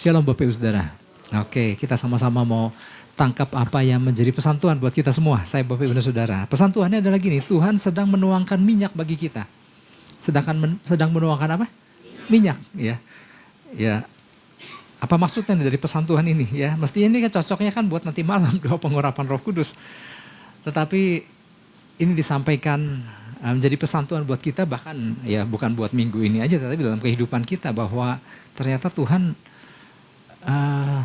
Shalom Bapak Ibu Saudara. Oke, kita sama-sama mau tangkap apa yang menjadi pesan Tuhan buat kita semua. Saya Bapak Ibu Saudara. Pesan Tuhannya adalah gini, Tuhan sedang menuangkan minyak bagi kita. Sedang menuangkan apa? Minyak, ya. Ya. Apa maksudnya dari pesan Tuhan ini ya? Mestinya ini kan cocoknya kan buat nanti malam doa pengurapan Roh Kudus. Tetapi ini disampaikan menjadi pesan Tuhan buat kita, bahkan ya bukan buat minggu ini aja, tetapi dalam kehidupan kita, bahwa ternyata Tuhan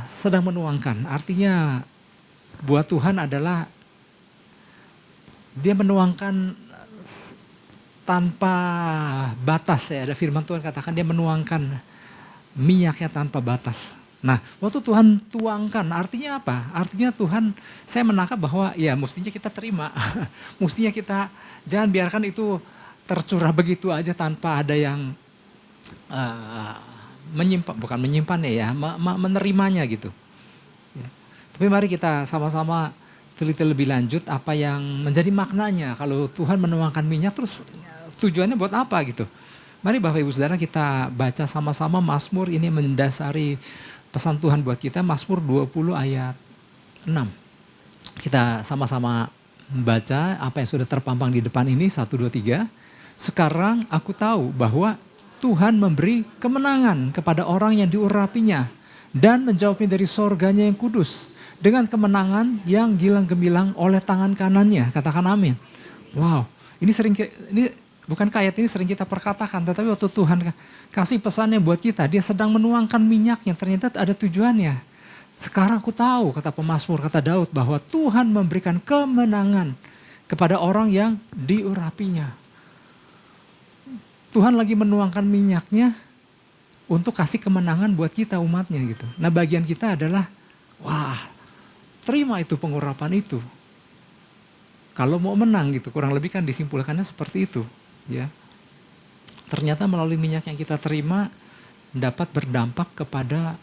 sedang menuangkan. Artinya buat Tuhan adalah dia menuangkan tanpa batas ya. Ada firman Tuhan katakan dia menuangkan minyaknya tanpa batas. Nah, waktu Tuhan tuangkan artinya apa? Artinya Tuhan, saya menangkap bahwa ya mestinya kita terima. Mestinya kita jangan biarkan itu tercurah begitu aja tanpa ada yang menerimanya gitu. Ya. Tapi mari kita sama-sama teliti lebih lanjut apa yang menjadi maknanya. Kalau Tuhan menuangkan minyak terus tujuannya buat apa gitu. Mari Bapak Ibu Saudara kita baca sama-sama Mazmur, ini mendasari pesan Tuhan buat kita, Mazmur 20 ayat 6. Kita sama-sama membaca apa yang sudah terpampang di depan ini, 1, 2, 3. Sekarang aku tahu bahwa Tuhan memberi kemenangan kepada orang yang diurapinya dan menjawabnya dari sorganya yang kudus dengan kemenangan yang gilang gemilang oleh tangan kanannya. Katakan amin. Wow, ini bukan ayat ini sering kita perkatakan, tetapi waktu Tuhan kasih pesannya buat kita, dia sedang menuangkan minyaknya, ternyata ada tujuannya. Sekarang aku tahu, kata pemazmur, kata Daud, bahwa Tuhan memberikan kemenangan kepada orang yang diurapinya. Tuhan lagi menuangkan minyaknya untuk kasih kemenangan buat kita umatnya gitu. Nah bagian kita adalah, wah terima itu pengurapan itu. Kalau mau menang gitu, kurang lebih kan disimpulkannya seperti itu. Ya, ternyata melalui minyak yang kita terima dapat berdampak kepada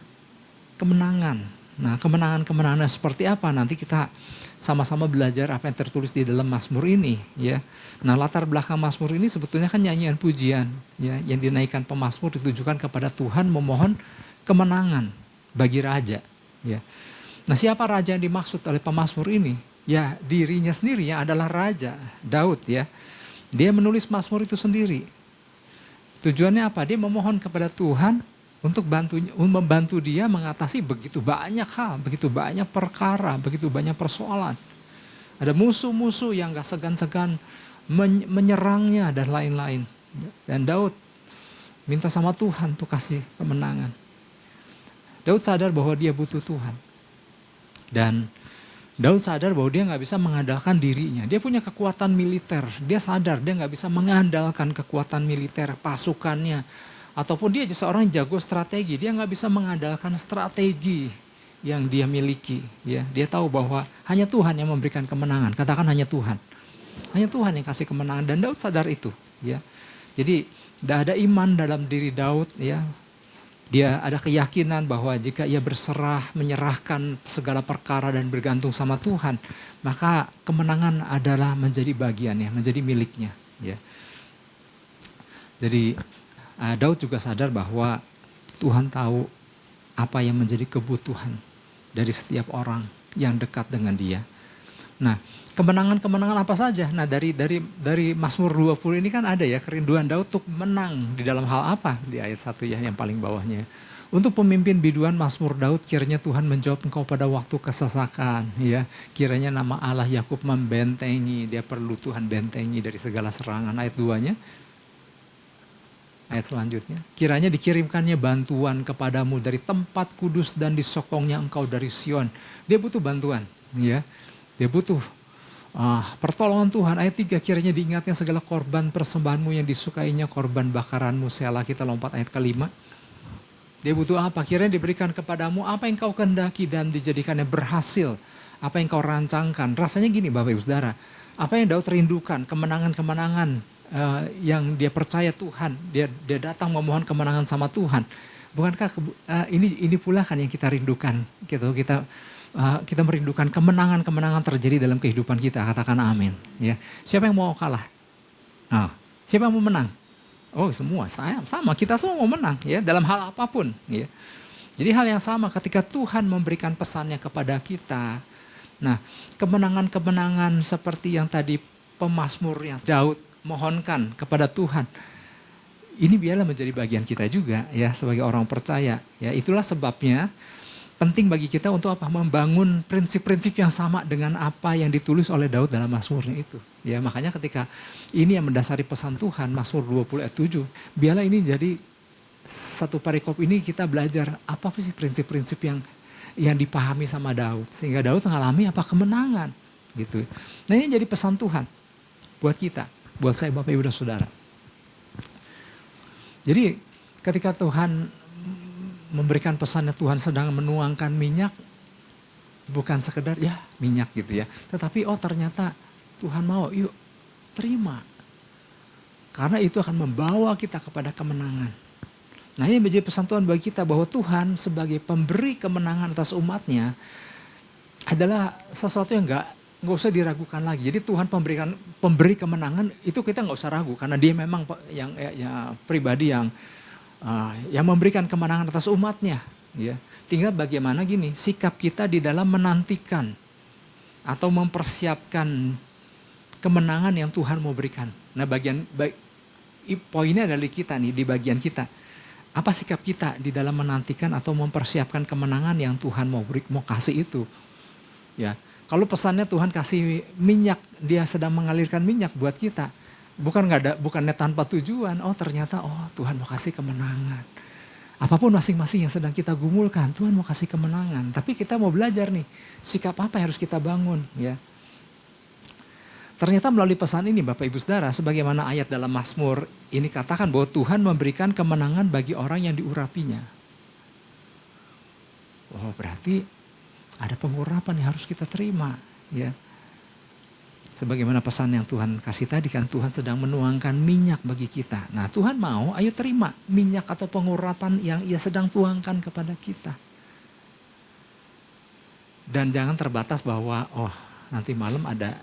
kemenangan. Nah, kemenangan-kemenangan seperti apa? Nanti kita sama-sama belajar apa yang tertulis di dalam Mazmur ini. Ya, nah latar belakang Mazmur ini sebetulnya kan nyanyian pujian, ya, yang dinaikkan pemazmur ditujukan kepada Tuhan memohon kemenangan bagi raja. Ya, nah siapa raja yang dimaksud oleh pemazmur ini? Ya, dirinya sendiri yang adalah raja Daud ya. Dia menulis Mazmur itu sendiri. Tujuannya apa? Dia memohon kepada Tuhan untuk membantu dia mengatasi begitu banyak hal, begitu banyak perkara, begitu banyak persoalan. Ada musuh-musuh yang gak segan-segan menyerangnya dan lain-lain. Dan Daud minta sama Tuhan untuk kasih kemenangan. Daud sadar bahwa dia butuh Tuhan. Dan Daud sadar bahwa dia gak bisa mengandalkan dirinya. Dia punya kekuatan militer. Dia sadar dia gak bisa mengandalkan kekuatan militer, pasukannya. Ataupun dia seorang jago strategi. Dia gak bisa mengandalkan strategi yang dia miliki. Ya, dia tahu bahwa hanya Tuhan yang memberikan kemenangan. Katakan hanya Tuhan. Hanya Tuhan yang kasih kemenangan. Dan Daud sadar itu. Ya. Jadi tidak ada iman dalam diri Daud. Ya. Dia ada keyakinan bahwa jika ia berserah, menyerahkan segala perkara dan bergantung sama Tuhan, maka kemenangan adalah menjadi bagiannya, menjadi miliknya. Ya. Jadi Daud juga sadar bahwa Tuhan tahu apa yang menjadi kebutuhan dari setiap orang yang dekat dengan dia. Nah, kemenangan-kemenangan apa saja? Nah, dari Mazmur 20 ini kan ada ya kerinduan Daud untuk menang di dalam hal apa? Di ayat 1 ya yang paling bawahnya. Untuk pemimpin biduan Mazmur Daud, kiranya Tuhan menjawab engkau pada waktu kesesakan, ya. Kiranya nama Allah Yakub membentengi, dia perlu Tuhan bentengi dari segala serangan. Ayat 2-nya. Ayat selanjutnya. Kiranya dikirimkannya bantuan kepadamu dari tempat kudus dan disokongnya engkau dari Sion. Dia butuh bantuan, ya. Dia butuh pertolongan Tuhan. Ayat 3, kiranya diingatnya segala korban persembahanmu yang disukainya, korban bakaranmu. Selah, kita lompat ayat ke-5. Dia butuh apa? Kiranya diberikan kepadamu apa yang kau kehendaki dan dijadikannya berhasil. Apa yang kau rancangkan. Rasanya gini Bapak Ibu Saudara. Apa yang Daud rindukan, kemenangan-kemenangan yang dia percaya Tuhan. Dia datang memohon kemenangan sama Tuhan. Bukankah ini pula kan yang kita rindukan. Gitu, kita merindukan kemenangan-kemenangan terjadi dalam kehidupan kita. Katakan amin. Ya. Siapa yang mau kalah? Siapa yang mau menang? Oh semua, sama kita semua mau menang ya dalam hal apapun. Ya. Jadi hal yang sama ketika Tuhan memberikan pesannya kepada kita. Nah, kemenangan-kemenangan seperti yang tadi pemazmur yang Daud mohonkan kepada Tuhan. Ini biarlah menjadi bagian kita juga ya sebagai orang percaya. Ya, itulah sebabnya penting bagi kita untuk apa? Membangun prinsip-prinsip yang sama dengan apa yang ditulis oleh Daud dalam Mazmurnya itu. Ya, makanya ketika ini yang mendasari pesan Tuhan, Mazmur 20 ayat 7, biarlah ini jadi satu perikop ini kita belajar apa sih prinsip-prinsip yang dipahami sama Daud. Sehingga Daud mengalami apa? Kemenangan gitu. Nah, ini jadi pesan Tuhan buat kita, buat saya Bapak Ibu dan Saudara. Jadi ketika Tuhan memberikan pesannya, Tuhan sedang menuangkan minyak, bukan sekedar ya minyak gitu ya. Tetapi ternyata Tuhan mau, yuk terima. Karena itu akan membawa kita kepada kemenangan. Nah, ini menjadi pesan Tuhan bagi kita bahwa Tuhan sebagai pemberi kemenangan atas umatnya adalah sesuatu yang gak usah diragukan lagi. Jadi Tuhan pemberi kemenangan itu kita gak usah ragu. Karena dia memang yang pribadi yang memberikan kemenangan atas umatnya. Ya. Tinggal bagaimana gini, sikap kita di dalam menantikan atau mempersiapkan kemenangan yang Tuhan mau berikan. Nah, poinnya adalah kita nih, di bagian kita. Apa sikap kita di dalam menantikan atau mempersiapkan kemenangan yang Tuhan mau kasih itu. Ya. Kalau pesannya Tuhan kasih minyak, dia sedang mengalirkan minyak buat kita. Bukannya tanpa tujuan, ternyata Tuhan mau kasih kemenangan. Apapun masing-masing yang sedang kita gumulkan, Tuhan mau kasih kemenangan. Tapi kita mau belajar nih, sikap apa yang harus kita bangun. Ya. Ternyata melalui pesan ini Bapak Ibu Saudara, sebagaimana ayat dalam Mazmur ini katakan bahwa Tuhan memberikan kemenangan bagi orang yang diurapinya. Berarti ada pengurapan yang harus kita terima. Ya. Sebagaimana pesan yang Tuhan kasih tadi kan, Tuhan sedang menuangkan minyak bagi kita. Nah, Tuhan mau, ayo terima minyak atau pengurapan yang ia sedang tuangkan kepada kita. Dan jangan terbatas bahwa nanti malam ada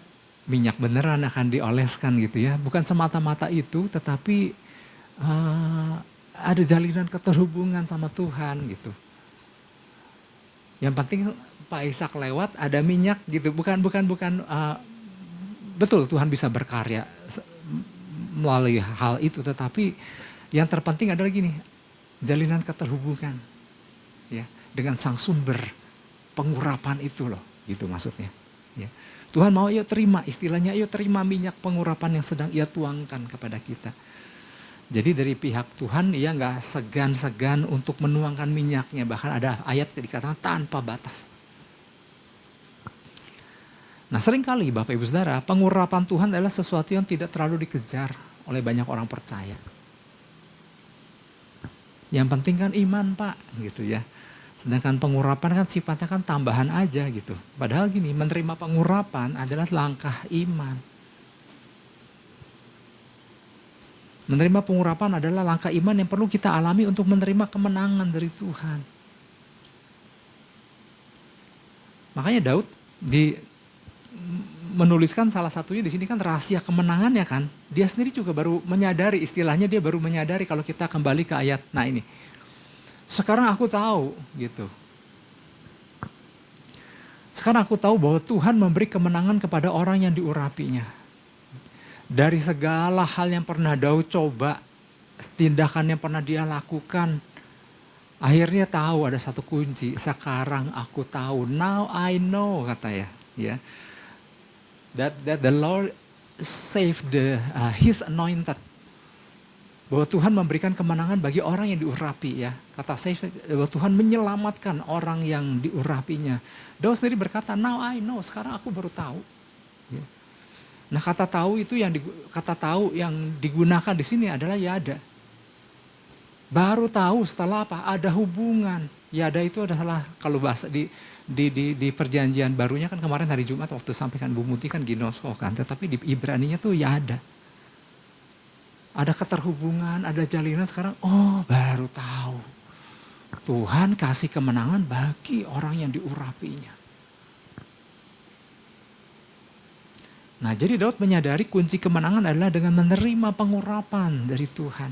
minyak beneran akan dioleskan gitu ya. Bukan semata-mata itu, tetapi ada jalinan keterhubungan sama Tuhan gitu. Yang penting Pak Ishak lewat ada minyak gitu. Betul Tuhan bisa berkarya melalui hal itu, tetapi yang terpenting adalah gini, jalinan keterhubungan ya dengan sang sumber pengurapan itu loh, gitu maksudnya. Ya. Tuhan mau terima, istilahnya terima minyak pengurapan yang sedang ia tuangkan kepada kita. Jadi dari pihak Tuhan ia nggak segan-segan untuk menuangkan minyaknya, bahkan ada ayat dikatakan tanpa batas. Nah, seringkali Bapak Ibu Saudara, pengurapan Tuhan adalah sesuatu yang tidak terlalu dikejar oleh banyak orang percaya. Yang penting kan iman Pak, gitu ya. Sedangkan pengurapan kan sifatnya kan tambahan aja gitu. Padahal gini, menerima pengurapan adalah langkah iman. Menerima pengurapan adalah langkah iman yang perlu kita alami untuk menerima kemenangan dari Tuhan. Makanya Daud menuliskan salah satunya di sini kan rahasia kemenangannya kan. Dia sendiri juga baru menyadari, istilahnya dia baru menyadari kalau kita kembali ke ayat. Nah ini, sekarang aku tahu gitu. Sekarang aku tahu bahwa Tuhan memberi kemenangan kepada orang yang diurapinya. Dari segala hal yang pernah Daud coba, tindakan yang pernah dia lakukan, akhirnya tahu ada satu kunci. Sekarang aku tahu, now I know kata ya. That the Lord saved His anointed. Bahwa Tuhan memberikan kemenangan bagi orang yang diurapi ya. Kata save, bahwa Tuhan menyelamatkan orang yang diurapinya. Daud sendiri berkata, now I know, sekarang aku baru tahu. Ya. Nah kata tahu yang digunakan di sini adalah yada. Baru tahu setelah apa? Ada hubungan. Yada itu adalah kalau bahasa di perjanjian barunya kan kemarin hari Jumat waktu sampaikan Bu Muti kan ginosko kan. Tetapi di Ibraninya tuh yada. Ada keterhubungan, ada jalinan sekarang, baru tahu. Tuhan kasih kemenangan bagi orang yang diurapinya. Nah jadi Daud menyadari kunci kemenangan adalah dengan menerima pengurapan dari Tuhan.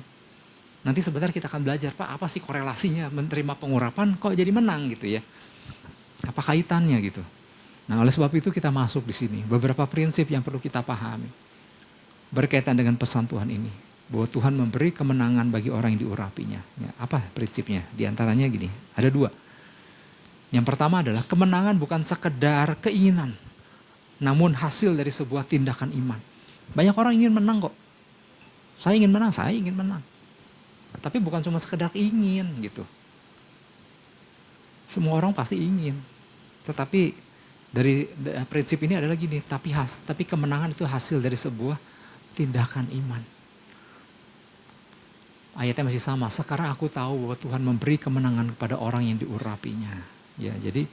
Nanti sebentar kita akan belajar, Pak, apa sih korelasinya menerima pengurapan kok jadi menang gitu ya. Apa kaitannya gitu. Nah, oleh sebab itu kita masuk di sini. Beberapa prinsip yang perlu kita pahami berkaitan dengan pesan Tuhan ini. Bahwa Tuhan memberi kemenangan bagi orang yang diurapinya. Ya, apa prinsipnya? Di antaranya gini, ada 2. Yang pertama adalah kemenangan bukan sekedar keinginan, namun hasil dari sebuah tindakan iman. Banyak orang ingin menang kok. Saya ingin menang. Tapi bukan cuma sekedar ingin gitu. Semua orang pasti ingin. Tetapi dari prinsip ini adalah gini, tapi kemenangan itu hasil dari sebuah tindakan iman. Ayatnya masih sama, sekarang aku tahu bahwa Tuhan memberi kemenangan kepada orang yang diurapinya. Ya, jadi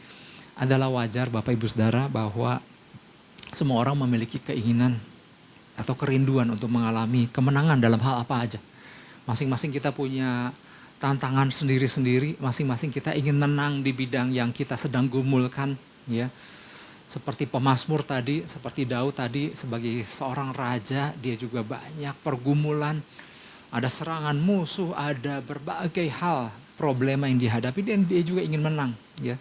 adalah wajar Bapak Ibu Saudara bahwa semua orang memiliki keinginan atau kerinduan untuk mengalami kemenangan dalam hal apa aja. Masing-masing kita punya tantangan sendiri-sendiri, masing-masing kita ingin menang di bidang yang kita sedang gumulkan, ya. Seperti pemazmur tadi, seperti Daud tadi sebagai seorang raja, dia juga banyak pergumulan, ada serangan musuh, ada berbagai hal, problema yang dihadapi dan dia juga ingin menang, ya.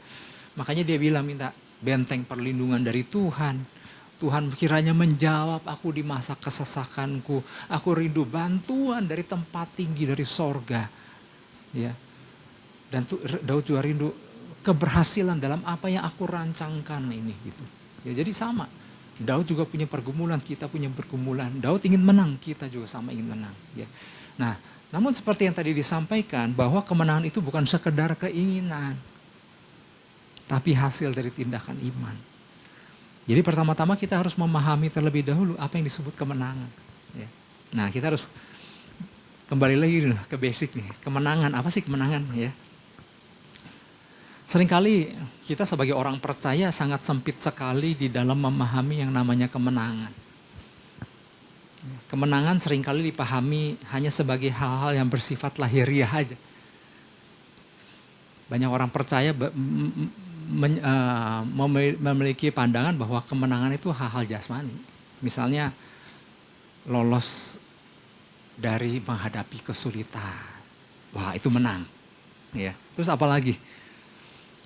Makanya dia bilang minta benteng perlindungan dari Tuhan. Tuhan kiranya menjawab aku di masa kesesakanku. Aku rindu bantuan dari tempat tinggi dari sorga. Ya. Dan Daud juga rindu keberhasilan dalam apa yang aku rancangkan ini. Gitu. Ya, jadi sama. Daud juga punya pergumulan, kita punya pergumulan. Daud ingin menang, kita juga sama ingin menang. Ya. Nah, namun seperti yang tadi disampaikan bahwa kemenangan itu bukan sekedar keinginan. Tapi hasil dari tindakan iman. Jadi pertama-tama kita harus memahami terlebih dahulu apa yang disebut kemenangan. Ya. Nah, kita harus kembali lagi ke basic nih. Kemenangan, apa sih kemenangan? Ya. Seringkali kita sebagai orang percaya sangat sempit sekali di dalam memahami yang namanya kemenangan. Kemenangan seringkali dipahami hanya sebagai hal-hal yang bersifat lahiriah aja. Banyak orang percaya memiliki pandangan bahwa kemenangan itu hal-hal jasmani. Misalnya lolos dari menghadapi kesulitan. Wah, itu menang. Ya. Terus apa lagi?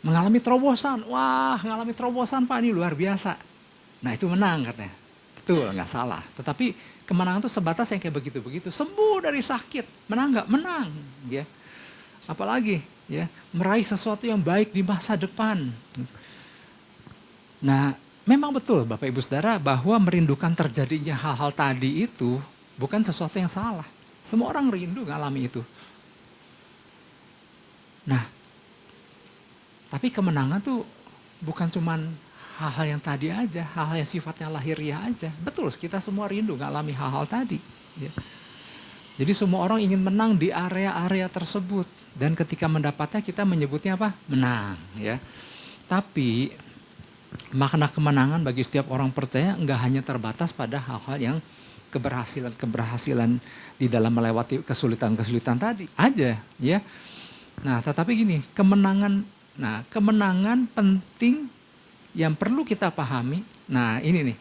Mengalami terobosan. Wah, mengalami terobosan Pak, ini luar biasa. Nah, itu menang katanya. Betul, nggak salah. Tetapi kemenangan itu sebatas yang kayak begitu-begitu. Sembuh dari sakit. Menang nggak? Menang. Ya. Apalagi? Ya, meraih sesuatu yang baik di masa depan. Nah, memang betul Bapak Ibu Saudara bahwa merindukan terjadinya hal-hal tadi itu bukan sesuatu yang salah. Semua orang rindu ngalami itu. Nah, tapi kemenangan tuh bukan cuman hal-hal yang tadi aja, hal-hal yang sifatnya lahiriah aja. Betul, kita semua rindu ngalami hal-hal tadi. Ya. Jadi semua orang ingin menang di area-area tersebut. Dan ketika mendapatnya kita menyebutnya apa? Menang. Ya. Tapi makna kemenangan bagi setiap orang percaya enggak hanya terbatas pada hal-hal yang keberhasilan di dalam melewati kesulitan-kesulitan tadi aja. Ya. Nah, tetapi gini, kemenangan penting yang perlu kita pahami. Nah, ini nih.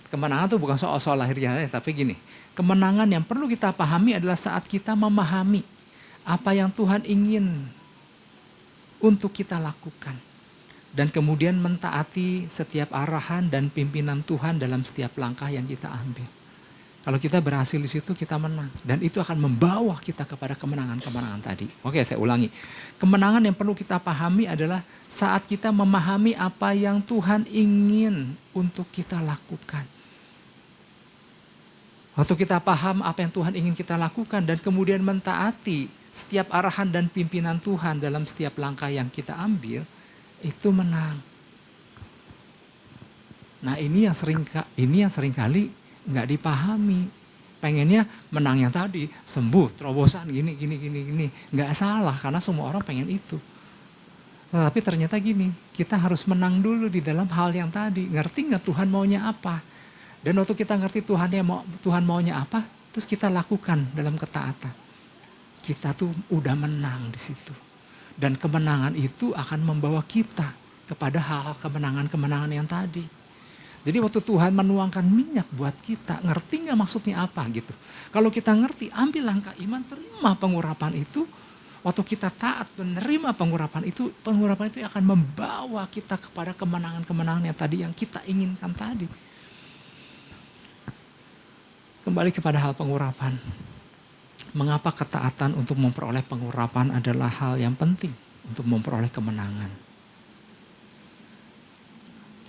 Kemenangan itu bukan soal lahiriah, tapi gini. Kemenangan yang perlu kita pahami adalah saat kita memahami apa yang Tuhan ingin untuk kita lakukan. Dan kemudian mentaati setiap arahan dan pimpinan Tuhan dalam setiap langkah yang kita ambil. Kalau kita berhasil di situ, kita menang. Dan itu akan membawa kita kepada kemenangan-kemenangan tadi. Oke, saya ulangi. Kemenangan yang perlu kita pahami adalah saat kita memahami apa yang Tuhan ingin untuk kita lakukan. Waktu kita paham apa yang Tuhan ingin kita lakukan dan kemudian mentaati setiap arahan dan pimpinan Tuhan dalam setiap langkah yang kita ambil, itu menang. Nah, ini yang seringkali nggak dipahami. Pengennya menang yang tadi, sembuh, terobosan, gini. Nggak salah karena semua orang pengen itu. Tapi ternyata gini, kita harus menang dulu di dalam hal yang tadi. Ngerti nggak Tuhan maunya apa? Dan waktu kita ngerti Tuhan maunya apa, terus kita lakukan dalam ketaatan. Kita tuh udah menang di situ. Dan kemenangan itu akan membawa kita kepada hal-hal kemenangan-kemenangan yang tadi. Jadi waktu Tuhan menuangkan minyak buat kita, ngerti nggak maksudnya apa gitu. Kalau kita ngerti, ambil langkah iman, terima pengurapan itu. Waktu kita taat menerima pengurapan itu akan membawa kita kepada kemenangan-kemenangan yang tadi yang kita inginkan tadi. Kembali kepada hal pengurapan. Mengapa ketaatan untuk memperoleh pengurapan adalah hal yang penting untuk memperoleh kemenangan.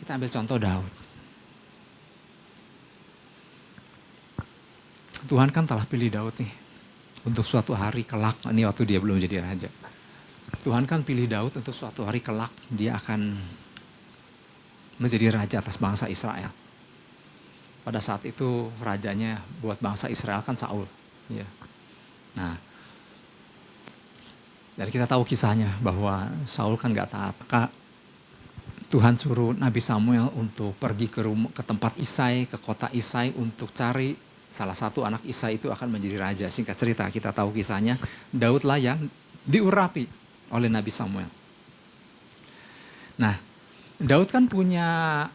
Kita ambil contoh Daud. Tuhan kan telah pilih Daud nih untuk suatu hari kelak, ini waktu dia belum jadi raja. Tuhan kan pilih Daud untuk suatu hari kelak dia akan menjadi raja atas bangsa Israel. Pada saat itu rajanya buat bangsa Israel kan Saul. Ya. Nah, dan kita tahu kisahnya bahwa Saul kan gak taat. Maka Tuhan suruh Nabi Samuel untuk pergi ke tempat Isai, ke kota Isai untuk cari salah satu anak Isai itu akan menjadi raja. Singkat cerita kita tahu kisahnya, Daud lah yang diurapi oleh Nabi Samuel. Nah, Daud kan punya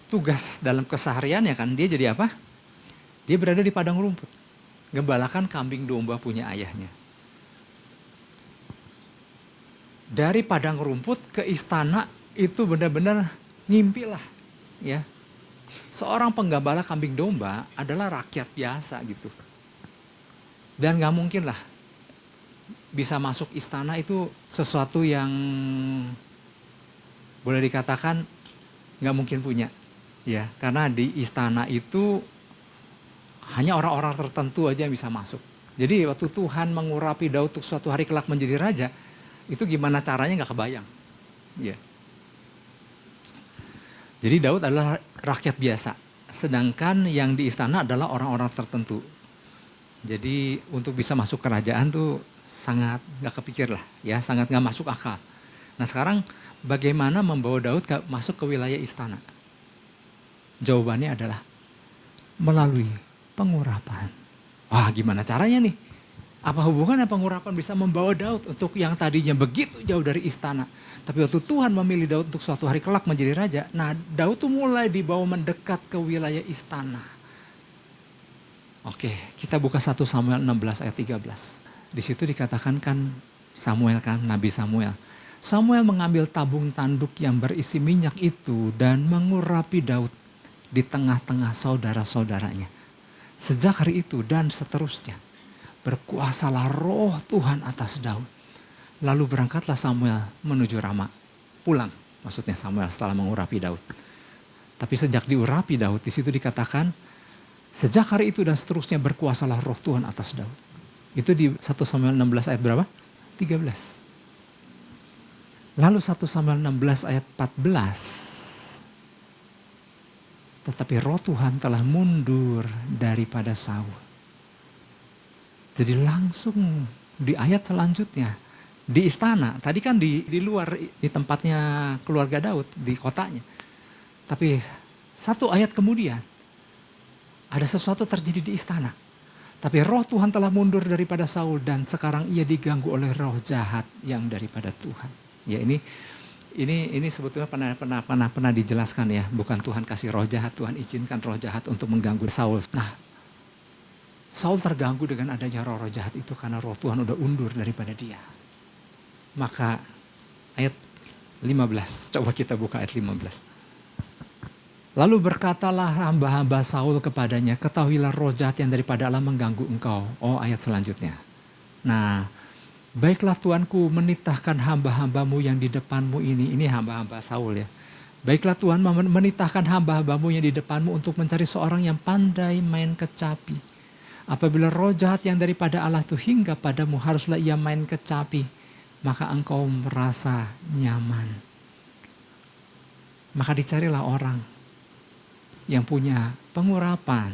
tugas dalam kesehariannya kan, dia jadi apa? Dia berada di padang rumput, gembalakan kambing domba punya ayahnya. Dari padang rumput ke istana itu benar-benar ngimpi lah, ya. Seorang penggembala kambing domba adalah rakyat biasa gitu. Dan gak mungkin lah bisa masuk istana itu sesuatu yang boleh dikatakan gak mungkin punya. Ya, karena di istana itu hanya orang-orang tertentu aja yang bisa masuk. Jadi waktu Tuhan mengurapi Daud untuk suatu hari kelak menjadi raja, itu gimana caranya gak kebayang. Ya. Jadi Daud adalah rakyat biasa, sedangkan yang di istana adalah orang-orang tertentu. Jadi untuk bisa masuk kerajaan tuh sangat gak kepikir lah, ya, sangat gak masuk akal. Nah sekarang bagaimana membawa Daud masuk ke wilayah istana? Jawabannya adalah melalui pengurapan. Wah gimana caranya nih? Apa hubungannya pengurapan bisa membawa Daud untuk yang tadinya begitu jauh dari istana. Tapi waktu Tuhan memilih Daud untuk suatu hari kelak menjadi raja. Nah Daud tuh mulai dibawa mendekat ke wilayah istana. Oke, kita buka 1 Samuel 16 ayat 13. Di situ dikatakan kan Samuel kan, Nabi Samuel. Samuel mengambil tabung tanduk yang berisi minyak itu dan mengurapi Daud di tengah-tengah saudara-saudaranya. Sejak hari itu dan seterusnya, berkuasalah roh Tuhan atas Daud. Lalu berangkatlah Samuel menuju Rama. Pulang maksudnya Samuel setelah mengurapi Daud. Tapi sejak diurapi Daud, di situ dikatakan, sejak hari itu dan seterusnya berkuasalah roh Tuhan atas Daud. Itu di 1 Samuel 16 ayat berapa? 13. Lalu 1 Samuel 16 ayat 14. Tetapi roh Tuhan telah mundur daripada Saul. Jadi langsung di ayat selanjutnya, di istana, tadi kan di luar, di tempatnya keluarga Daud, di kotanya. Tapi satu ayat kemudian, ada sesuatu terjadi di istana. Tapi roh Tuhan telah mundur daripada Saul dan sekarang ia diganggu oleh roh jahat yang daripada Tuhan. Ya ini sebetulnya pernah dijelaskan ya, bukan Tuhan kasih roh jahat, Tuhan izinkan roh jahat untuk mengganggu Saul. Nah, Saul terganggu dengan adanya roh jahat itu karena roh Tuhan udah undur daripada dia. Maka ayat 15, coba kita buka ayat 15. Lalu berkatalah hamba-hamba Saul kepadanya, ketahuilah roh jahat yang daripada Allah mengganggu engkau. Oh ayat selanjutnya. Nah, baiklah Tuanku menitahkan hamba-hambamu yang di depanmu ini hamba-hamba Saul ya. Baiklah Tuhan menitahkan hamba-hambamu yang di depanmu untuk mencari seorang yang pandai main kecapi. Apabila roh jahat yang daripada Allah itu hingga padamu, haruslah ia main kecapi, maka engkau merasa nyaman. Maka dicarilah orang yang punya pengurapan.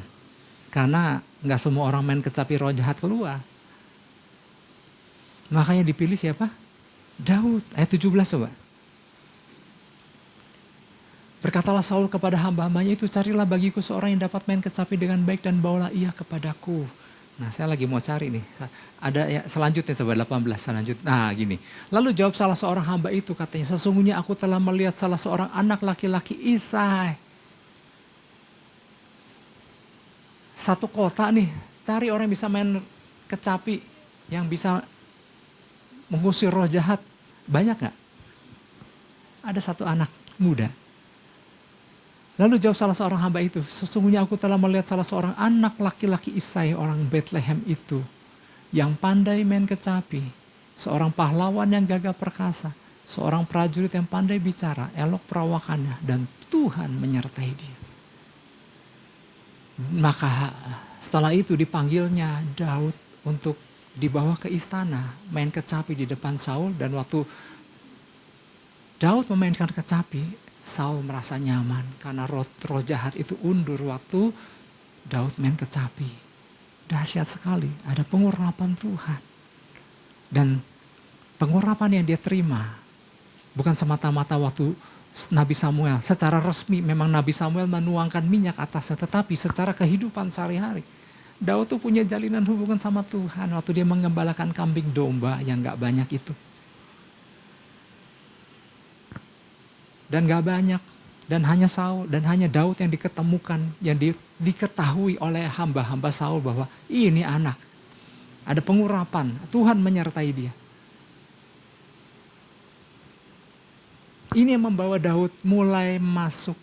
Karena gak semua orang main kecapi roh jahat keluar. Makanya dipilih siapa? Daud. Ayat 17 coba. Berkatalah Saul kepada hamba-hambanya itu, carilah bagiku seorang yang dapat main kecapi dengan baik dan bawalah ia kepadaku. Nah, saya lagi mau cari nih. Ada ya, selanjutnya coba 18 selanjutnya. Nah, gini. Lalu jawab salah seorang hamba itu, katanya, sesungguhnya aku telah melihat salah seorang anak laki-laki Isai. Satu kota nih, cari orang yang bisa main kecapi, yang bisa mengusir roh jahat. Banyak gak? Ada satu anak muda. Lalu jawab salah seorang hamba itu, sesungguhnya aku telah melihat salah seorang anak laki-laki Isai orang Bethlehem itu, yang pandai main kecapi, seorang pahlawan yang gagah perkasa, seorang prajurit yang pandai bicara, elok perawakannya, dan Tuhan menyertai dia. Maka setelah itu dipanggilnya Daud untuk dibawa ke istana, main kecapi di depan Saul, dan waktu Daud memainkan kecapi, Saul merasa nyaman karena roh jahat itu undur waktu Daud main kecapi. Dahsyat sekali, ada pengurapan Tuhan. Dan pengurapan yang dia terima bukan semata-mata waktu Nabi Samuel. Secara resmi memang Nabi Samuel menuangkan minyak atasnya, tetapi secara kehidupan sehari-hari Daud tuh punya jalinan hubungan sama Tuhan waktu dia mengembalakan kambing domba yang gak banyak itu. Dan gak banyak, dan hanya Saul, dan hanya Daud yang diketemukan, yang diketahui oleh hamba-hamba Saul bahwa ini anak. Ada pengurapan, Tuhan menyertai dia. Ini yang membawa Daud mulai masuk,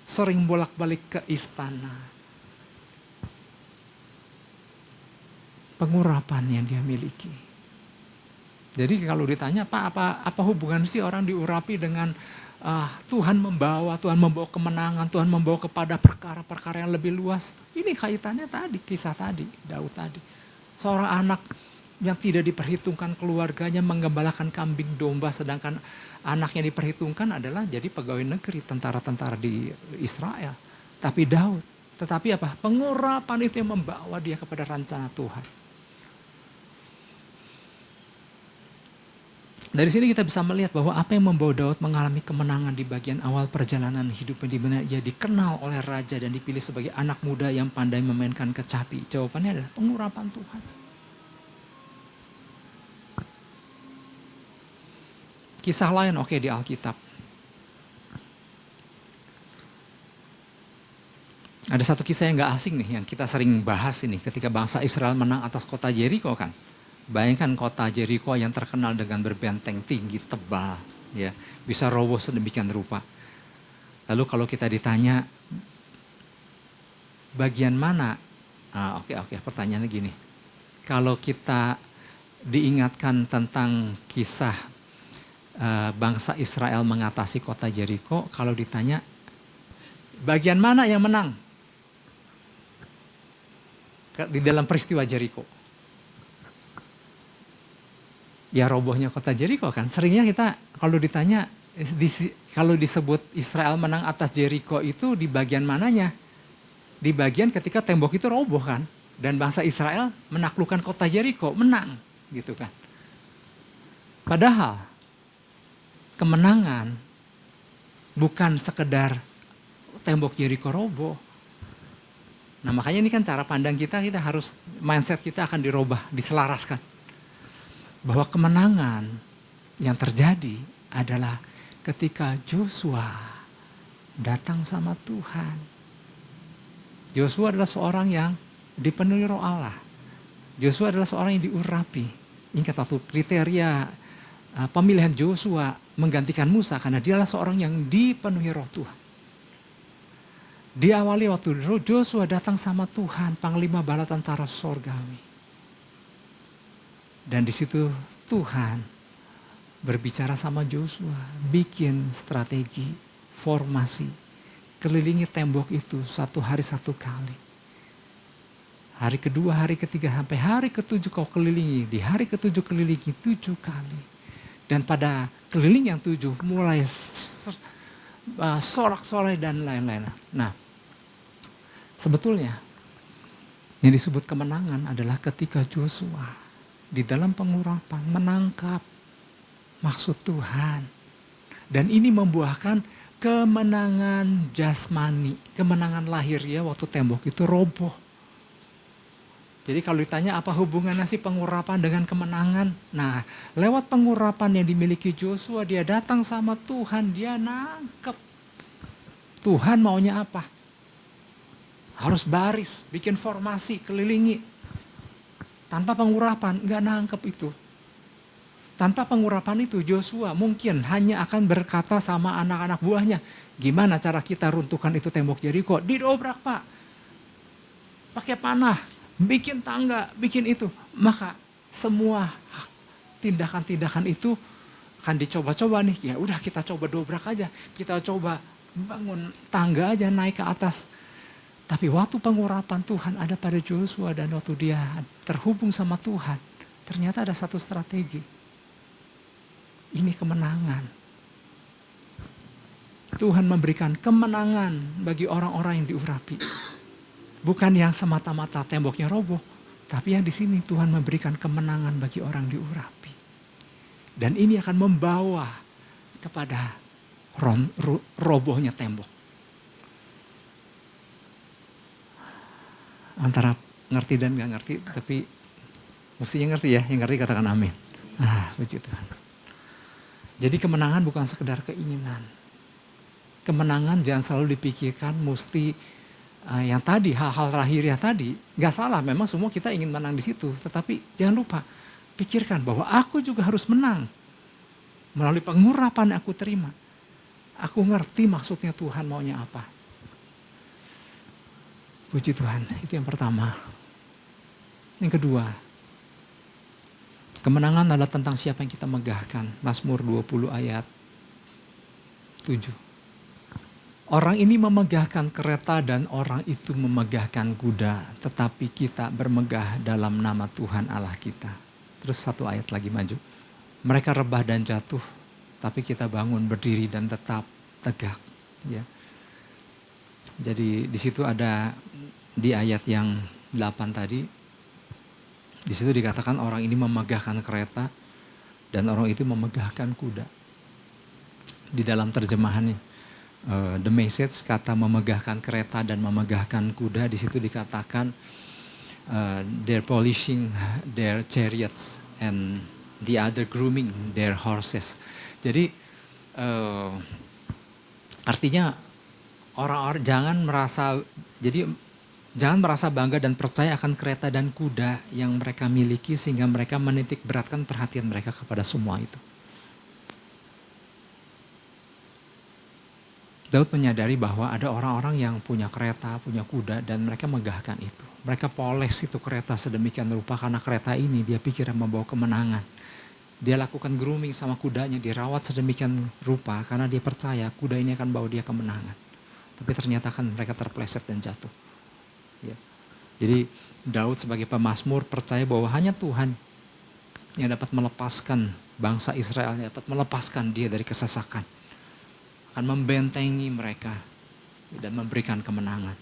sering bolak-balik ke istana. Pengurapan yang dia miliki. Jadi kalau ditanya, Pak, apa hubungan sih orang diurapi dengan Tuhan membawa kemenangan, Tuhan membawa kepada perkara-perkara yang lebih luas. Ini kaitannya tadi, kisah tadi, Daud tadi. Seorang anak yang tidak diperhitungkan keluarganya menggembalakan kambing domba, sedangkan anak yang diperhitungkan adalah jadi pegawai negeri, tentara-tentara di Israel. Tetapi apa? Pengurapan itu yang membawa dia kepada rencana Tuhan. Dari sini kita bisa melihat bahwa apa yang membawa Daud mengalami kemenangan di bagian awal perjalanan hidupnya, di mana ia dikenal oleh raja dan dipilih sebagai anak muda yang pandai memainkan kecapi. Jawabannya adalah pengurapan Tuhan. Kisah lain di Alkitab. Ada satu kisah yang gak asing nih, yang kita sering bahas ini, ketika bangsa Israel menang atas kota Jericho kan. Bayangkan kota Jericho yang terkenal dengan berbenteng tinggi, tebal, ya, bisa roboh sedemikian rupa. Lalu kalau kita ditanya, bagian mana? Pertanyaannya gini. Kalau kita diingatkan tentang kisah bangsa Israel mengatasi kota Jericho, kalau ditanya, bagian mana yang menang di dalam peristiwa Jericho? Ya robohnya kota Jericho kan. Seringnya kita kalau ditanya, kalau disebut Israel menang atas Jericho itu di bagian mananya? Di bagian ketika tembok itu roboh kan. Dan bangsa Israel menaklukkan kota Jericho, menang gitu kan. Padahal kemenangan bukan sekedar tembok Jericho roboh. Nah makanya ini kan cara pandang kita harus, mindset kita akan dirubah, diselaraskan. Bahwa kemenangan yang terjadi adalah ketika Joshua datang sama Tuhan. Joshua adalah seorang yang dipenuhi roh Allah. Joshua adalah seorang yang diurapi. Ingat waktu kriteria pemilihan Joshua menggantikan Musa karena dia adalah seorang yang dipenuhi roh Tuhan. Diawali waktu Joshua datang sama Tuhan, panglima bala tentara sorgawi. Dan di situ Tuhan berbicara sama Joshua, bikin strategi, formasi, kelilingi tembok itu 1 hari 1 kali. Hari kedua, hari ketiga, sampai hari ke-7 kau kelilingi, di hari ke-7 kelilingi 7 kali. Dan pada keliling yang 7 mulai sorak-sorai dan lain-lain. Nah, sebetulnya yang disebut kemenangan adalah ketika Joshua di dalam pengurapan menangkap maksud Tuhan. Dan ini membuahkan kemenangan jasmani, kemenangan lahir ya waktu tembok itu roboh. Jadi kalau ditanya apa hubungannya sih pengurapan dengan kemenangan? Nah, lewat pengurapan yang dimiliki Joshua, dia datang sama Tuhan, dia nangkep. Tuhan maunya apa? Harus baris, bikin formasi, kelilingi. Tanpa pengurapan, nggak nangkep itu. Tanpa pengurapan itu, Joshua mungkin hanya akan berkata sama anak-anak buahnya, gimana cara kita runtuhkan itu tembok Jeriko? Didobrak, Pak. Pakai panah, bikin tangga, bikin itu. Maka semua tindakan-tindakan itu akan dicoba-coba nih. Ya udah kita coba dobrak aja. Kita coba bangun tangga aja naik ke atas. Tapi waktu pengurapan Tuhan ada pada Joshua dan waktu dia terhubung sama Tuhan. Ternyata ada satu strategi. Ini kemenangan. Tuhan memberikan kemenangan bagi orang-orang yang diurapi. Bukan yang semata-mata temboknya roboh, tapi yang di sini Tuhan memberikan kemenangan bagi orang diurapi. Dan ini akan membawa kepada robohnya tembok. Antara ngerti dan gak ngerti, tapi mestinya ngerti ya, yang ngerti katakan amin. Puji Tuhan. Jadi kemenangan bukan sekedar keinginan. Kemenangan jangan selalu dipikirkan mesti yang tadi, hal-hal lahiriah tadi, gak salah, memang semua kita ingin menang di situ. Tetapi jangan lupa, pikirkan bahwa aku juga harus menang. Melalui pengurapan yang aku terima. Aku ngerti maksudnya Tuhan maunya apa. Puji Tuhan, itu yang pertama. Yang kedua, kemenangan adalah tentang siapa yang kita megahkan. Mazmur 20 ayat 7. Orang ini memegahkan kereta dan orang itu memegahkan kuda. Tetapi kita bermegah dalam nama Tuhan Allah kita. Terus satu ayat lagi maju. Mereka rebah dan jatuh. Tapi kita bangun berdiri dan tetap tegak. Ya. Jadi di situ ada di ayat yang 8 tadi. Di situ dikatakan orang ini memegahkan kereta. Dan orang itu memegahkan kuda. Di dalam terjemahannya. The Message kata memegahkan kereta dan memegahkan kuda, di situ dikatakan they're polishing their chariots and the other grooming their horses. Jadi artinya orang-orang jangan merasa bangga dan percaya akan kereta dan kuda yang mereka miliki sehingga mereka menitik beratkan perhatian mereka kepada semua itu. Daud menyadari bahwa ada orang-orang yang punya kereta, punya kuda, dan mereka megahkan itu. Mereka poles itu kereta sedemikian rupa karena kereta ini dia pikir membawa kemenangan. Dia lakukan grooming sama kudanya, dirawat sedemikian rupa karena dia percaya kuda ini akan bawa dia kemenangan. Tapi ternyata kan mereka terpleset dan jatuh. Ya. Jadi Daud sebagai pemazmur percaya bahwa hanya Tuhan yang dapat melepaskan bangsa Israel, yang dapat melepaskan dia dari kesesakan. Akan membentengi mereka dan memberikan kemenangan.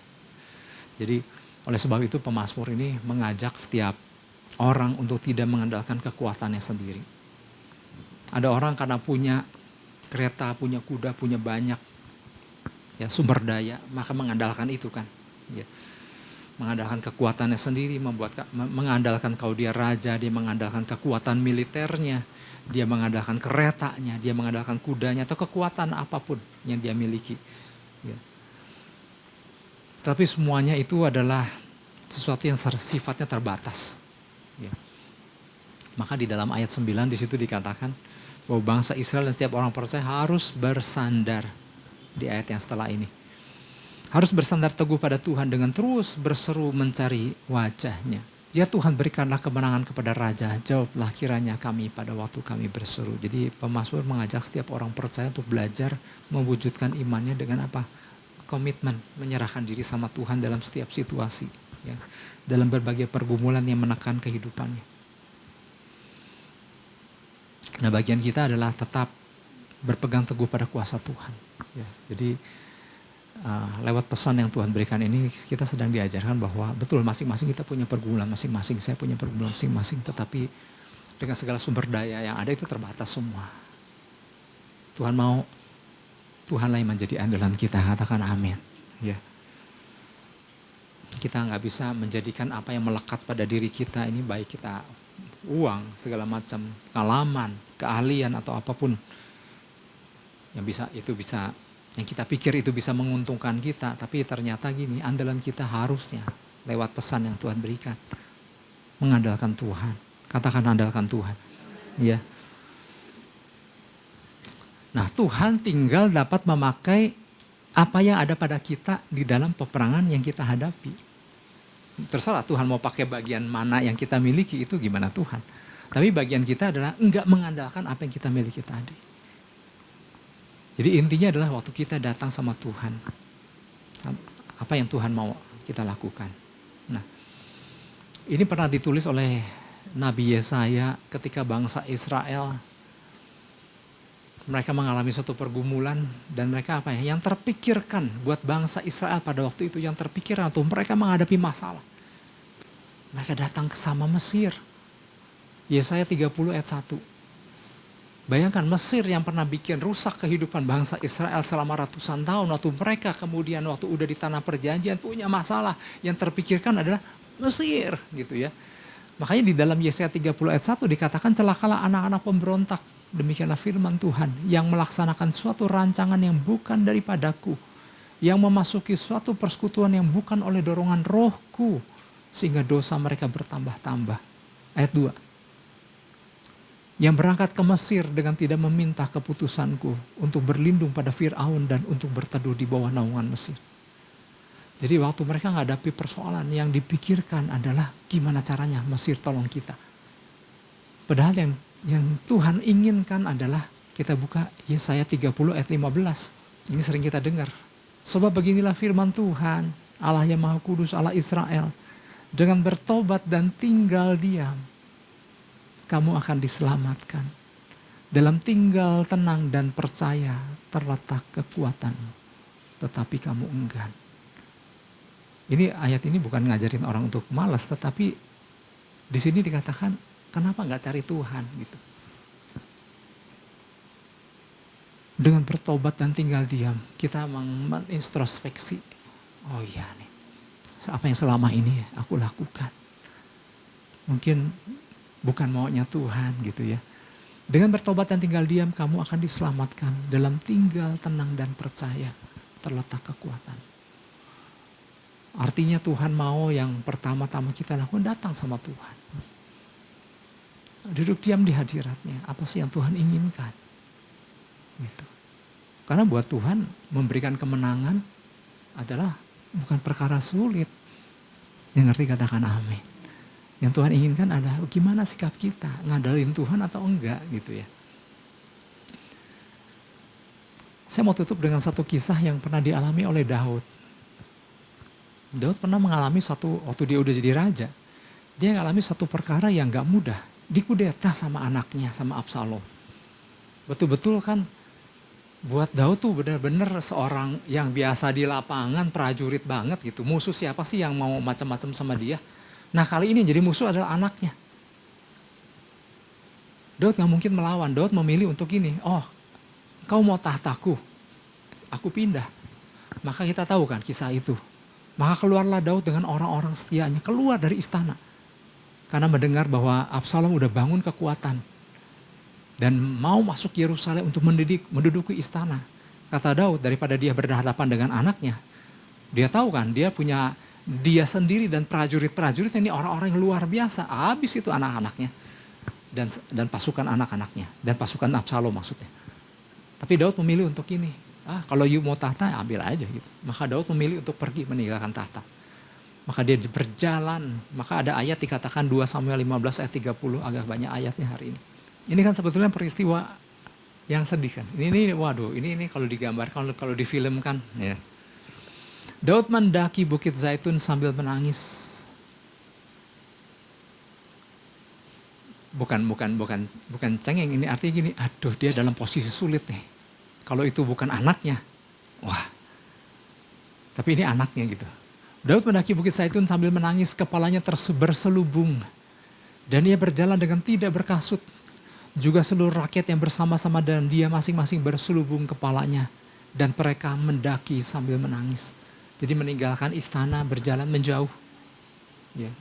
Jadi oleh sebab itu pemazmur ini mengajak setiap orang untuk tidak mengandalkan kekuatannya sendiri. Ada orang karena punya kereta, punya kuda, punya banyak ya sumber daya, maka mengandalkan itu kan. Ya. Mengandalkan kekuatannya sendiri, mengandalkan kalau dia raja, dia mengandalkan kekuatan militernya. Dia mengandalkan keretanya, dia mengandalkan kudanya atau kekuatan apapun yang dia miliki. Ya. Tapi semuanya itu adalah sesuatu yang sifatnya terbatas. Ya. Maka di dalam ayat 9 di situ dikatakan bahwa bangsa Israel dan setiap orang percaya harus bersandar di ayat yang setelah ini. Harus bersandar teguh pada Tuhan dengan terus berseru mencari wajahnya. Ya Tuhan berikanlah kemenangan kepada Raja, jawablah kiranya kami pada waktu kami berseru. Jadi pemazmur mengajak setiap orang percaya untuk belajar mewujudkan imannya dengan apa? Komitmen, menyerahkan diri sama Tuhan dalam setiap situasi. Ya. Dalam berbagai pergumulan yang menekan kehidupannya. Nah bagian kita adalah tetap berpegang teguh pada kuasa Tuhan. Ya. Jadi lewat pesan yang Tuhan berikan ini kita sedang diajarkan bahwa betul masing-masing kita punya pergumulan masing-masing, saya punya pergumulan masing-masing, tetapi dengan segala sumber daya yang ada itu terbatas semua. Tuhanlah yang menjadi andalan kita, katakan amin. Ya. kita nggak bisa menjadikan apa yang melekat pada diri kita ini, baik kita uang, segala macam, pengalaman, keahlian atau apapun yang yang kita pikir itu bisa menguntungkan kita, tapi ternyata gini, andalan kita harusnya lewat pesan yang Tuhan berikan, mengandalkan Tuhan. Katakan andalkan Tuhan. Ya. Nah, Tuhan tinggal dapat memakai apa yang ada pada kita di dalam peperangan yang kita hadapi. Terserah Tuhan mau pakai bagian mana yang kita miliki, itu gimana Tuhan. Tapi bagian kita adalah enggak mengandalkan apa yang kita miliki tadi. Jadi intinya adalah waktu kita datang sama Tuhan, apa yang Tuhan mau kita lakukan. Nah, ini pernah ditulis oleh Nabi Yesaya ketika bangsa Israel mereka mengalami suatu pergumulan, dan mereka yang terpikirkan buat bangsa Israel pada waktu itu, yang terpikirkan atau mereka menghadapi masalah. Mereka datang ke sama Mesir. Yesaya 30 ayat 1. Bayangkan Mesir yang pernah bikin rusak kehidupan bangsa Israel selama ratusan tahun. Waktu mereka kemudian waktu udah di tanah perjanjian punya masalah, yang terpikirkan adalah Mesir gitu ya. Makanya di dalam Yesaya 30 ayat 1 dikatakan celakalah anak-anak pemberontak. Demikianlah firman Tuhan yang melaksanakan suatu rancangan yang bukan daripadaku, yang memasuki suatu persekutuan yang bukan oleh dorongan rohku, sehingga dosa mereka bertambah-tambah. Ayat 2. Yang berangkat ke Mesir dengan tidak meminta keputusanku, untuk berlindung pada Fir'aun dan untuk berteduh di bawah naungan Mesir. Jadi waktu mereka menghadapi persoalan, yang dipikirkan adalah gimana caranya Mesir tolong kita. Padahal yang Tuhan inginkan adalah, kita buka Yesaya 30 ayat 15. Ini sering kita dengar. Sebab beginilah firman Tuhan, Allah yang Maha Kudus, Allah Israel. Dengan bertobat dan tinggal diam, kamu akan diselamatkan. Dalam tinggal tenang dan percaya terletak kekuatanmu, tetapi kamu enggan. Ini ayat ini bukan ngajarin orang untuk malas, tetapi di sini dikatakan, kenapa nggak cari Tuhan gitu? Dengan bertobat dan tinggal diam, kita mengintrospeksi. Oh iya nih, apa yang selama ini aku lakukan mungkin bukan maunya Tuhan gitu ya. Dengan bertobat dan tinggal diam, kamu akan diselamatkan. Dalam tinggal tenang dan percaya terletak kekuatan. Artinya Tuhan mau yang pertama-tama kita lakukan, datang sama Tuhan. Duduk diam di hadiratnya. Apa sih yang Tuhan inginkan? Gitu. Karena buat Tuhan memberikan kemenangan adalah bukan perkara sulit. Yang ngerti katakan amin. Yang Tuhan inginkan adalah gimana sikap kita, ngandalin Tuhan atau enggak gitu ya. Saya mau tutup dengan satu kisah yang pernah dialami oleh Daud. Daud pernah mengalami waktu dia udah jadi raja, dia mengalami satu perkara yang gak mudah. Dikudeta sama anaknya, sama Absalom. Betul-betul kan buat Daud tuh benar-benar seorang yang biasa di lapangan, prajurit banget gitu. Musuh siapa sih yang mau macam-macam sama dia? Nah kali ini jadi musuh adalah anaknya. Daud gak mungkin melawan, Daud memilih untuk ini. Oh, kau mau tahtaku, aku pindah. Maka kita tahu kan kisah itu. Maka keluarlah Daud dengan orang-orang setianya, keluar dari istana. Karena mendengar bahwa Absalom udah bangun kekuatan. Dan mau masuk Yerusalem untuk menduduki istana. Kata Daud, daripada dia berhadapan dengan anaknya. Dia tahu kan, dia punya dia sendiri dan prajurit-prajurit ini orang-orang yang luar biasa. Habis itu anak-anaknya. Dan pasukan anak-anaknya. Dan pasukan Absalom maksudnya. Tapi Daud memilih untuk ini. Kalau you mau tahta, ambil aja gitu. Maka Daud memilih untuk pergi meninggalkan tahta. Maka dia berjalan, maka ada ayat dikatakan 2 Samuel 15 ayat 30, agak banyak ayatnya hari ini. Ini kan sebetulnya peristiwa yang sedih kan. Ini waduh, ini kalau digambarkan, kalau difilmkan ya. Daud mendaki Bukit Zaitun sambil menangis. Bukan cengeng, ini artinya gini, aduh dia dalam posisi sulit nih. Kalau itu bukan anaknya, wah. Tapi ini anaknya gitu. Daud mendaki Bukit Zaitun sambil menangis, kepalanya berselubung. Dan ia berjalan dengan tidak berkasut. Juga seluruh rakyat yang bersama-sama dan dia masing-masing berselubung kepalanya. Dan mereka mendaki sambil menangis. Jadi meninggalkan istana, berjalan menjauh. Ya.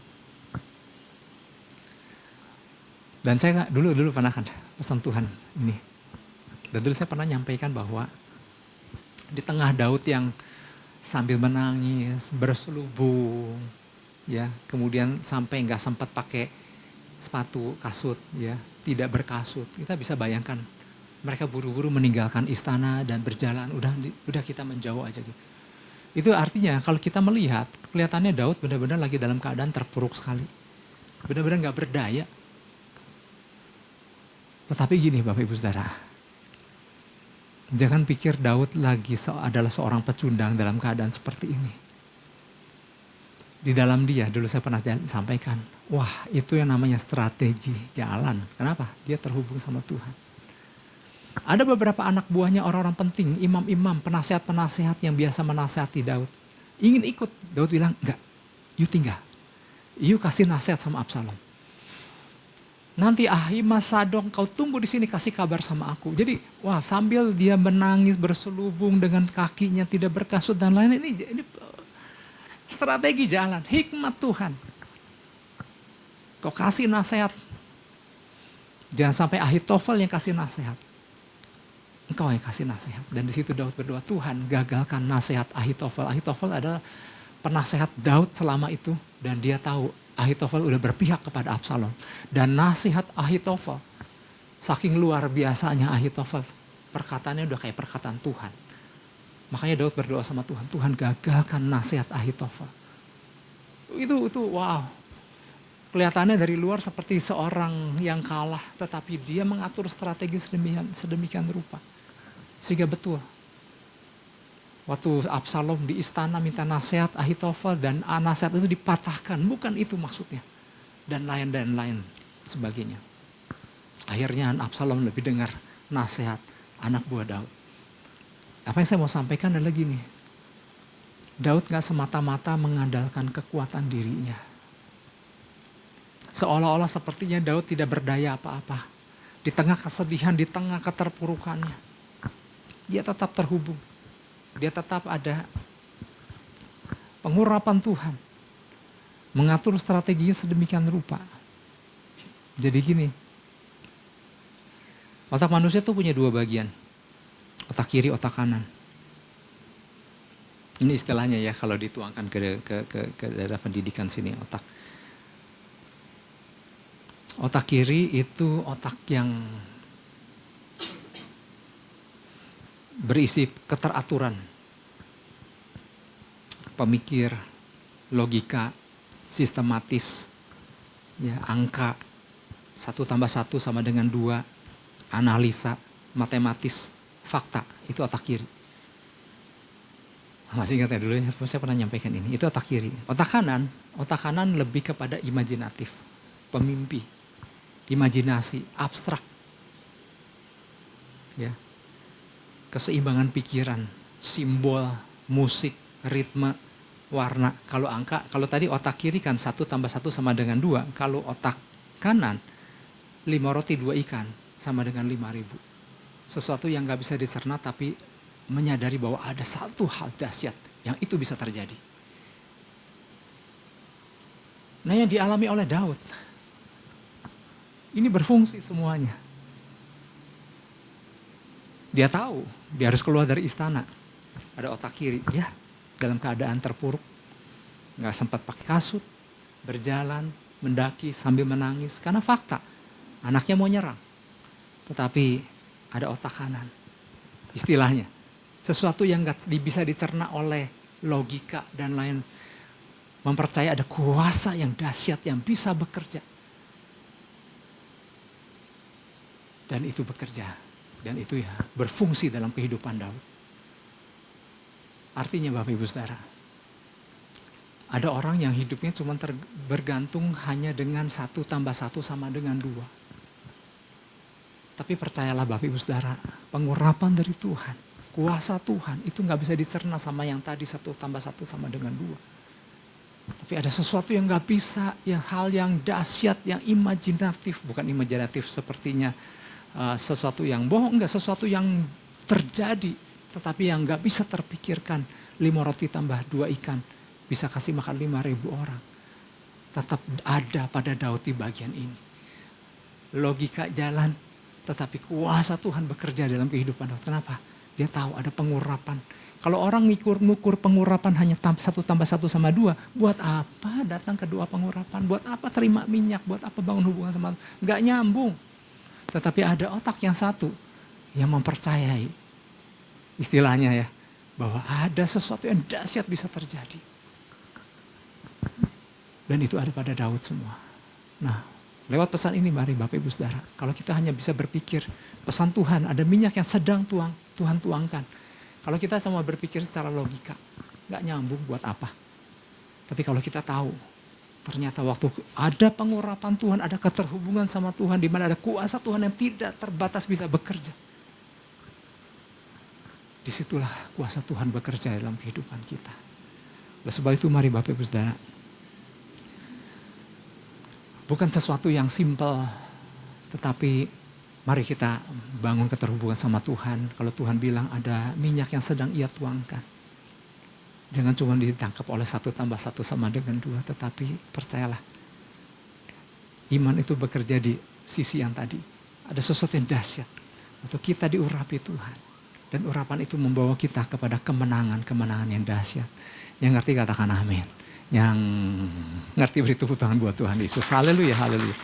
Dan saya dulu pernah kan pesan Tuhan ini. Dan dulu saya pernah nyampaikan bahwa di tengah Daud yang sambil menangis, berselubung, ya, kemudian sampai nggak sempat pakai sepatu kasut, ya, tidak berkasut. Kita bisa bayangkan mereka buru-buru meninggalkan istana dan berjalan, udah kita menjauh aja gitu. Itu artinya kalau kita melihat, kelihatannya Daud benar-benar lagi dalam keadaan terpuruk sekali. Benar-benar nggak berdaya. Tetapi gini Bapak Ibu Saudara, jangan pikir Daud lagi adalah seorang pecundang dalam keadaan seperti ini. Di dalam dia, dulu saya pernah sampaikan, wah itu yang namanya strategi jalan. Kenapa? Dia terhubung sama Tuhan. Ada beberapa anak buahnya orang-orang penting, imam-imam, penasehat-penasehat yang biasa menasehati Daud. Ingin ikut, Daud bilang, enggak, you tinggal. You kasih nasihat sama Absalom. Nanti Ahimaaz, Sadok, kau tunggu di sini kasih kabar sama aku. Jadi, wah sambil dia menangis berselubung dengan kakinya tidak berkasut dan lain ini strategi jalan, hikmat Tuhan. Kau kasih nasihat. Jangan sampai Ahitofel yang kasih nasihat. Engkau yang kasih nasihat. Dan di situ Daud berdoa, Tuhan gagalkan nasihat Ahitofel. Ahitofel adalah penasehat Daud selama itu dan dia tahu Ahitofel udah berpihak kepada Absalom. Dan nasihat Ahitofel, saking luar biasanya Ahitofel, perkataannya udah kayak perkataan Tuhan. Makanya Daud berdoa sama Tuhan, Tuhan gagalkan nasihat Ahitofel. Itu wow. Kelihatannya dari luar seperti seorang yang kalah, tetapi dia mengatur strategi sedemikian rupa. Sehingga betul. Waktu Absalom di istana minta nasihat Ahitofel dan nasihat itu dipatahkan. Bukan itu maksudnya. Dan lain sebagainya. Akhirnya Absalom lebih dengar nasihat anak buah Daud. Apa yang saya mau sampaikan adalah gini. Daud gak semata-mata mengandalkan kekuatan dirinya. Seolah-olah sepertinya Daud tidak berdaya apa-apa. Di tengah kesedihan, di tengah keterpurukannya. Dia tetap terhubung. Dia tetap ada pengurapan Tuhan. Mengatur strateginya sedemikian rupa. Jadi gini. Otak manusia tuh punya dua bagian. Otak kiri, otak kanan. Ini istilahnya ya kalau dituangkan ke daerah pendidikan sini. Otak kiri itu otak yang berisi keteraturan, pemikir, logika, sistematis, ya, angka, 1+1 sama dengan 2, analisa, matematis, fakta, itu otak kiri. Masih ingat ya dulu saya pernah nyampaikan ini, itu otak kiri. Otak kanan lebih kepada imajinatif, pemimpi, imajinasi, abstrak. Ya. Keseimbangan pikiran, simbol, musik, ritme, warna. Kalau tadi otak kiri kan 1+1 sama dengan 2. Kalau otak kanan 5 roti 2 ikan sama dengan 5.000. Sesuatu yang gak bisa dicerna tapi menyadari bahwa ada satu hal dahsyat yang itu bisa terjadi. Nah yang dialami oleh Daud, ini berfungsi semuanya. Dia tahu, dia harus keluar dari istana. Ada otak kiri, ya, dalam keadaan terpuruk. Gak sempat pakai kasut, berjalan, mendaki sambil menangis. Karena fakta, anaknya mau nyerang. Tetapi ada otak kanan. Istilahnya, sesuatu yang gak bisa dicerna oleh logika dan lain. Mempercaya ada kuasa yang dahsyat yang bisa bekerja. Dan itu bekerja. Dan itu ya berfungsi dalam kehidupan Daud. Artinya Bapak Ibu Saudara, ada orang yang hidupnya cuma bergantung hanya dengan 1+1 sama dengan 2. Tapi percayalah Bapak Ibu Saudara, pengurapan dari Tuhan, kuasa Tuhan itu gak bisa dicerna sama yang tadi 1+1 sama dengan 2. Tapi ada sesuatu yang gak bisa, yang hal yang dahsyat, yang imajinatif, bukan imajinatif sepertinya sesuatu yang bohong, enggak, sesuatu yang terjadi tetapi yang enggak bisa terpikirkan 5 roti tambah 2 ikan. Bisa kasih makan 5.000 orang. Tetap ada pada Daud di bagian ini. Logika jalan, tetapi kuasa Tuhan bekerja dalam kehidupan Daud. Kenapa? Dia tahu ada pengurapan. Kalau orang ngukur pengurapan hanya 1 tambah 1 sama 2, buat apa datang ke 2 pengurapan? Buat apa terima minyak? Buat apa bangun hubungan sama Tuhan? Nggak nyambung. Tetapi ada otak yang satu yang mempercayai, istilahnya ya, bahwa ada sesuatu yang dahsyat bisa terjadi. Dan itu ada pada Daud semua. Nah, lewat pesan ini mari Bapak Ibu Saudara, kalau kita hanya bisa berpikir pesan Tuhan, ada minyak yang sedang Tuhan tuangkan. Kalau kita semua berpikir secara logika, nggak nyambung buat apa. Tapi kalau kita tahu, ternyata waktu ada pengurapan Tuhan, ada keterhubungan sama Tuhan, di mana ada kuasa Tuhan yang tidak terbatas bisa bekerja. Disitulah kuasa Tuhan bekerja dalam kehidupan kita. Oleh sebab itu mari Bapak Ibu Saudara, bukan sesuatu yang simpel, tetapi mari kita bangun keterhubungan sama Tuhan. Kalau Tuhan bilang ada minyak yang sedang ia tuangkan. Jangan cuma ditangkap oleh 1 tambah 1 sama dengan 2. Tetapi percayalah. Iman itu bekerja di sisi yang tadi. Ada sesuatu yang dahsyat. Untuk kita diurapi Tuhan. Dan urapan itu membawa kita kepada kemenangan yang dahsyat. Yang ngerti katakan amin. Yang ngerti beri tepuk tangan buat Tuhan Yesus. Haleluya, haleluya.